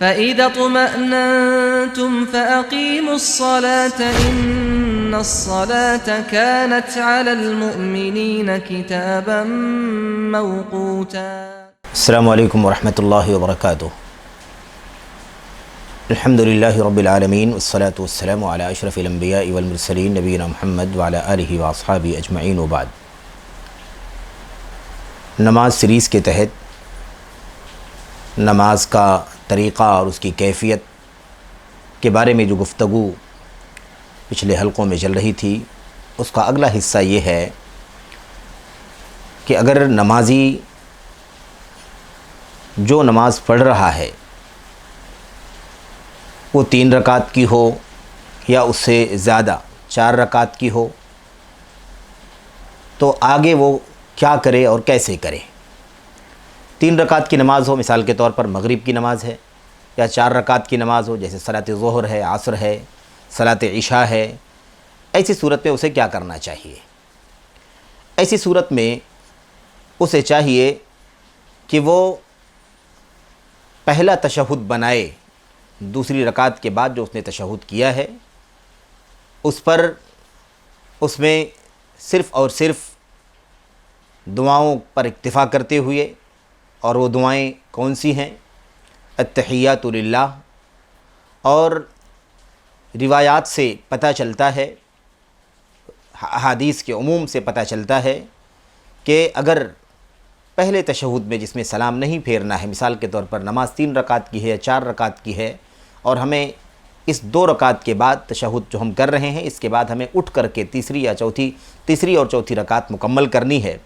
فَإِذَا اطْمَأْنَنْتُمْ فَأَقِيمُوا الصَّلَاةَ إِنَّ الصَّلَاةَ كَانَتْ عَلَى الْمُؤْمِنِينَ كِتَابًا مَوْقُوتًا۔ السلام علیکم ورحمۃ اللہ وبرکاتہ۔ الحمد للہ رب العالمین والصلاة والسلام علی اشرف الانبیاء والمرسلین نبینا محمد وعلی آلہ واصحابہ اجمعین وبعد۔ نماز سیریز کے تحت نماز کا طریقہ اور اس کی کیفیت کے بارے میں جو گفتگو پچھلے حلقوں میں چل رہی تھی، اس کا اگلا حصہ یہ ہے کہ اگر نمازی جو نماز پڑھ رہا ہے وہ 3 رکعت کی ہو یا اس سے زیادہ 4 رکعت کی ہو، تو آگے وہ کیا کرے اور کیسے کرے۔ 3 رکعت کی نماز ہو، مثال کے طور پر مغرب کی نماز ہے، یا 4 رکعت کی نماز ہو جیسے صلاۃ ظہر ہے، عصر ہے، صلاۃ عشاء ہے، ایسی صورت میں اسے کیا کرنا چاہیے؟ ایسی صورت میں اسے چاہیے کہ وہ پہلا تشہد بنائے، دوسری رکعت کے بعد جو اس نے تشہد کیا ہے اس میں صرف اور صرف دعاؤں پر اکتفا کرتے ہوئے، اور وہ دعائیں کون سی ہیں؟ التحیات للہ، اور روایات سے پتہ چلتا ہے، احادیث کے عموم سے پتہ چلتا ہے کہ اگر پہلے تشہد میں جس میں سلام نہیں پھیرنا ہے، مثال کے طور پر نماز 3 رکعت کی ہے یا 4 رکعت کی ہے، اور ہمیں اس 2 رکعت کے بعد تشہد جو ہم کر رہے ہیں اس کے بعد ہمیں اٹھ کر کے تیسری اور چوتھی رکعت مکمل کرنی ہے،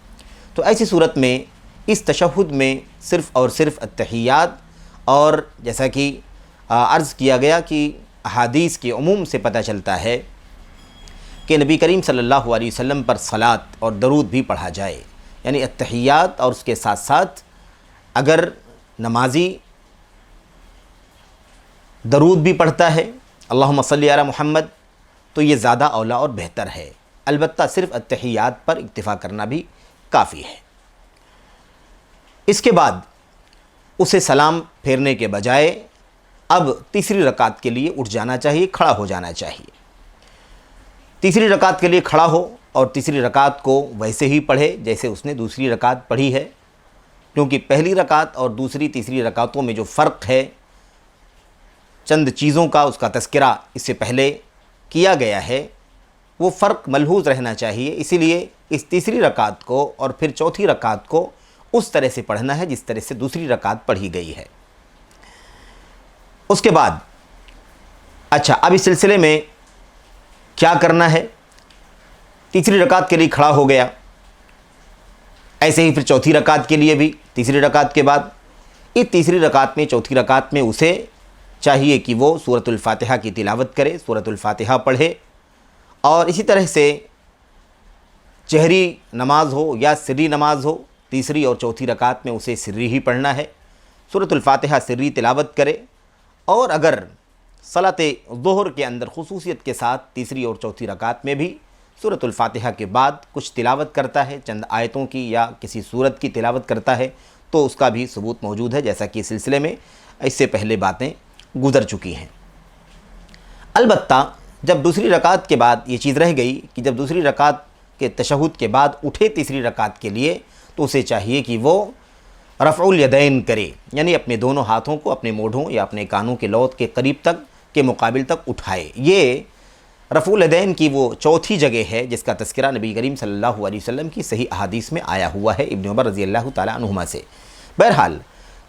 تو ایسی صورت میں اس تشہد میں صرف اور صرف التحیات، اور جیسا کہ عرض کیا گیا کہ احادیث کے عموم سے پتہ چلتا ہے کہ نبی کریم صلی اللہ علیہ وسلم پر صلاۃ اور درود بھی پڑھا جائے، یعنی التحیات اور اس کے ساتھ ساتھ اگر نمازی درود بھی پڑھتا ہے، اللہم صلی علی محمد، تو یہ زیادہ اولیٰ اور بہتر ہے۔ البتہ صرف التحیات پر اکتفا کرنا بھی کافی ہے۔ اس کے بعد اسے سلام پھیرنے کے بجائے اب تیسری رکعت کے لیے اٹھ جانا چاہیے، کھڑا ہو جانا چاہیے۔ تیسری رکعت کے لیے کھڑا ہو اور تیسری رکعت کو ویسے ہی پڑھے جیسے اس نے دوسری رکعت پڑھی ہے، کیونکہ پہلی رکعت اور دوسری تیسری رکعتوں میں جو فرق ہے، چند چیزوں کا اس کا تذکرہ اس سے پہلے کیا گیا ہے، وہ فرق ملحوظ رہنا چاہیے، اسی لیے اس تیسری رکعت کو اور پھر چوتھی رکعت کو اس طرح سے پڑھنا ہے جس طرح سے دوسری رکعت پڑھی گئی ہے۔ اس کے بعد اب اس سلسلے میں کیا کرنا ہے؟ تیسری رکعت کے لیے کھڑا ہو گیا، ایسے ہی پھر چوتھی رکعت کے لیے بھی تیسری رکعت کے بعد، اس تیسری رکعت میں چوتھی رکعت میں اسے چاہیے کہ وہ سورۃ الفاتحہ کی تلاوت کرے، سورۃ الفاتحہ پڑھے، اور اسی طرح سے جہری نماز ہو یا سری نماز ہو، تیسری اور چوتھی رکعت میں اسے سری ہی پڑھنا ہے، سورۃ الفاتحہ سری تلاوت کرے، اور اگر صلاۃ ظہر کے اندر خصوصیت کے ساتھ تیسری اور چوتھی رکعت میں بھی سورۃ الفاتحہ کے بعد کچھ تلاوت کرتا ہے، چند آیتوں کی یا کسی سورت کی تلاوت کرتا ہے، تو اس کا بھی ثبوت موجود ہے، جیسا کہ اس سلسلے میں اس سے پہلے باتیں گزر چکی ہیں۔ البتہ جب دوسری رکعت کے بعد یہ چیز رہ گئی کہ جب دوسری رکعت کے تشہد کے بعد اٹھے تیسری رکعت کے لیے، تو اسے چاہیے کہ وہ رفع الیدین کرے، یعنی اپنے دونوں ہاتھوں کو اپنے موڈھوں یا اپنے کانوں کے لوت کے قریب تک کے مقابل تک اٹھائے۔ یہ رفع الیدین کی وہ چوتھی جگہ ہے جس کا تذکرہ نبی کریم صلی اللہ علیہ وسلم کی صحیح احادیث میں آیا ہوا ہے، ابن عمر رضی اللہ تعالیٰ عنہما سے۔ بہرحال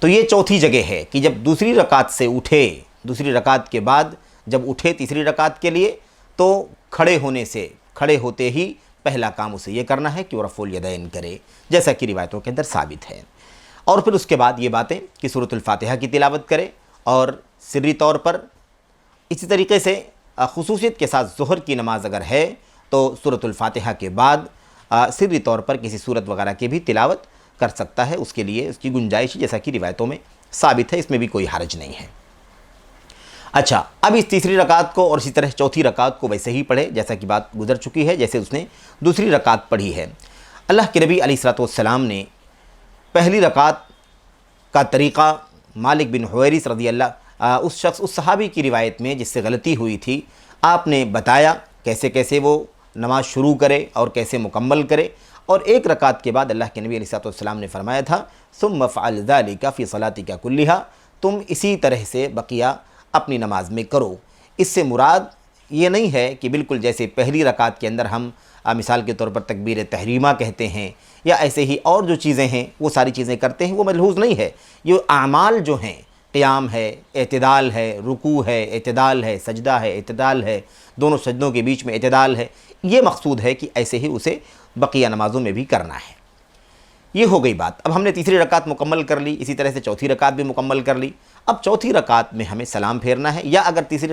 تو یہ چوتھی جگہ ہے کہ جب دوسری رکعت سے اٹھے، دوسری رکعت کے بعد جب اٹھے تیسری رکعت کے لیے، تو کھڑے ہوتے ہی پہلا کام اسے یہ کرنا ہے کہ وہ رفع الیدین کرے، جیسا کہ روایتوں کے اندر ثابت ہے، اور پھر اس کے بعد یہ باتیں کہ سورۃ الفاتحہ کی تلاوت کرے، اور سری طور پر اسی طریقے سے خصوصیت کے ساتھ ظہر کی نماز اگر ہے تو سورۃ الفاتحہ کے بعد سری طور پر کسی سورت وغیرہ کی بھی تلاوت کر سکتا ہے، اس کے لیے اس کی گنجائش جیسا کہ روایتوں میں ثابت ہے، اس میں بھی کوئی حرج نہیں ہے۔ اب اس تیسری رکعت کو اور اسی طرح چوتھی رکعت کو ویسے ہی پڑھے جیسا کہ بات گزر چکی ہے، جیسے اس نے دوسری رکعت پڑھی ہے۔ اللہ کے نبی علیہ الصلوۃ والسلام نے پہلی رکعت کا طریقہ مالک بن حویرث رضی اللہ اس شخص اس صحابی کی روایت میں جس سے غلطی ہوئی تھی آپ نے بتایا کیسے کیسے وہ نماز شروع کرے اور کیسے مکمل کرے، اور ایک رکعت کے بعد اللہ کے نبی علیہ الصلوۃ والسلام نے فرمایا تھا ثم افعل ذلك فی صلاتک کلھا، تم اسی طرح سے بقیہ اپنی نماز میں کرو۔ اس سے مراد یہ نہیں ہے کہ بالکل جیسے پہلی رکعت کے اندر ہم مثال کے طور پر تکبیر تحریمہ کہتے ہیں یا ایسے ہی اور جو چیزیں ہیں وہ ساری چیزیں کرتے ہیں، وہ ملحوظ نہیں ہے۔ یہ اعمال جو ہیں، قیام ہے، اعتدال ہے، رکوع ہے، اعتدال ہے، سجدہ ہے، اعتدال ہے، دونوں سجدوں کے بیچ میں اعتدال ہے، یہ مقصود ہے کہ ایسے ہی اسے بقیہ نمازوں میں بھی کرنا ہے۔ یہ ہو گئی بات۔ اب ہم نے تیسری رکعت مکمل کر لی، اسی طرح سے چوتھی رکعت بھی مکمل کر لی۔ اب چوتھی رکعت میں ہمیں سلام پھیرنا ہے، یا اگر تین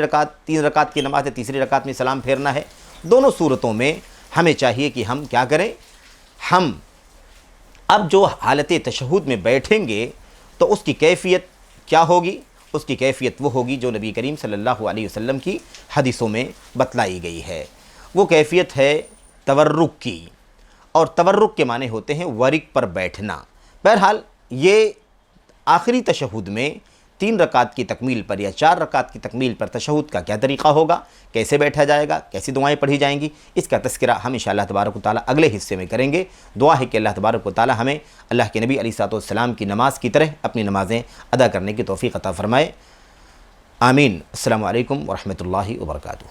رکعت کی نماز ہے تیسری رکعت میں سلام پھیرنا ہے۔ دونوں صورتوں میں ہمیں چاہیے کہ ہم کیا کریں، ہم اب جو حالت تشہد میں بیٹھیں گے تو اس کی کیفیت کیا ہوگی؟ اس کی کیفیت وہ ہوگی جو نبی کریم صلی اللہ علیہ وسلم کی حدیثوں میں بتلائی گئی ہے۔ وہ کیفیت ہے تورک کی، اور تورک کے معنی ہوتے ہیں ورک پر بیٹھنا۔ بہرحال یہ آخری تشہد میں 3 رکعت کی تکمیل پر یا 4 رکعت کی تکمیل پر تشہد کا کیا طریقہ ہوگا، کیسے بیٹھا جائے گا، کیسی دعائیں پڑھی جائیں گی، اس کا تذکرہ ہم انشاءاللہ تبارک و تعالیٰ اگلے حصے میں کریں گے۔ دعا ہے کہ اللہ تبارک و تعالیٰ ہمیں اللہ کے نبی علیہ الصلوۃ والسلام کی نماز کی طرح اپنی نمازیں ادا کرنے کی توفیق عطا فرمائے۔ آمین۔ السلام علیکم ورحمۃ اللہ وبرکاتہ۔